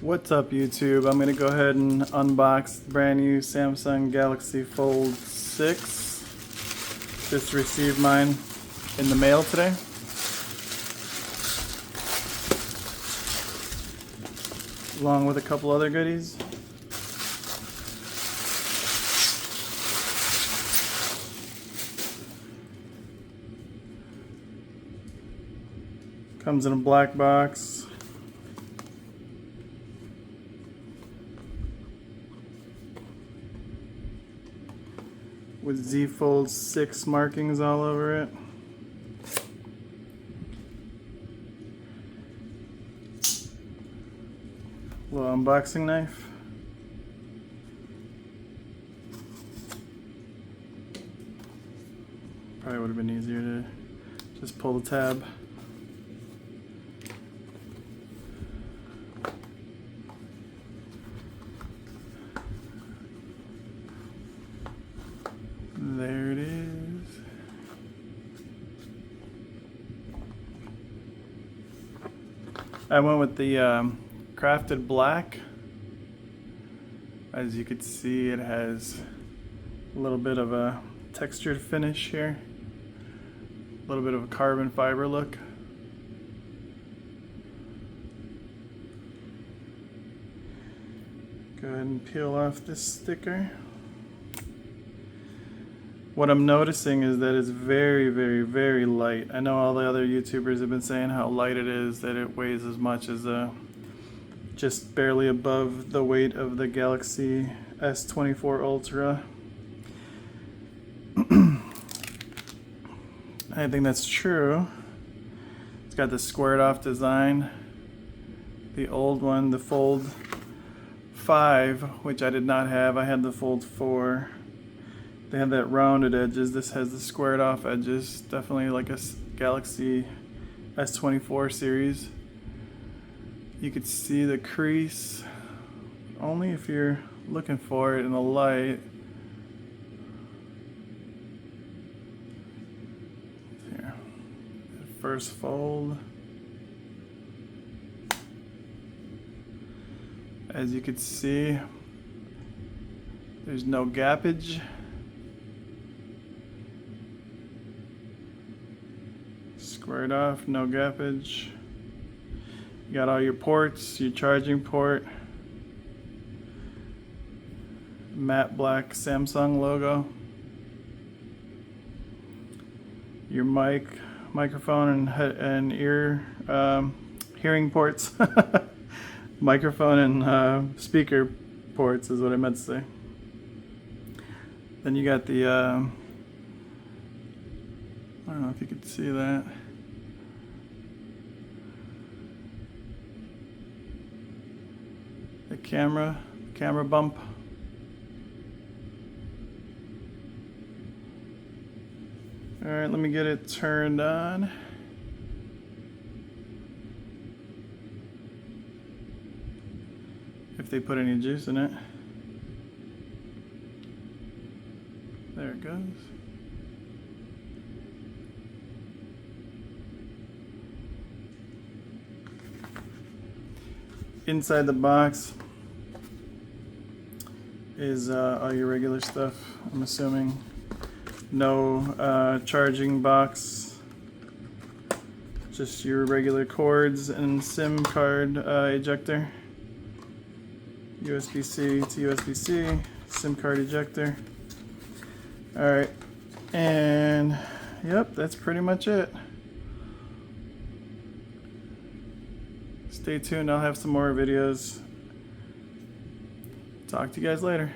What's up YouTube? I'm going to go ahead and unbox the brand new Samsung Galaxy Fold 6. Just received mine in the mail today. Along with a couple other goodies. Comes in a black box. With Z Fold 6 markings all over it. Little unboxing knife. Probably would have been easier to just pull the tab. There it is. I went with the crafted black. As you can see, it has a little bit of a textured finish here. A little bit of a carbon fiber look. Go ahead and peel off this sticker. What I'm noticing is that it's very, very, very light. I know all the other YouTubers have been saying how light it is, that it weighs as much as just barely above the weight of the Galaxy S24 Ultra. I think that's true. It's got the squared off design. The old one, the Fold 5, which I did not have. I had the Fold 4. They have that rounded edges. This has the squared off edges. Definitely like a Galaxy S24 series. You could see the crease only if you're looking for it in the light. Here, first fold. As you can see, there's no gappage. Squared off, no gappage. You got all your ports, your charging port, matte black Samsung logo, your microphone and ear hearing ports, microphone and speaker ports is what I meant to say. Then you got the I don't know if you could see that. The camera bump. All right, let me get it turned on. If they put any juice in it. There it goes. Inside the box is all your regular stuff, I'm assuming. No charging box, just your regular cords and SIM card ejector. USB-C to USB-C, SIM card ejector. Alright, and yep, that's pretty much it. Stay tuned, I'll have some more videos. Talk to you guys later.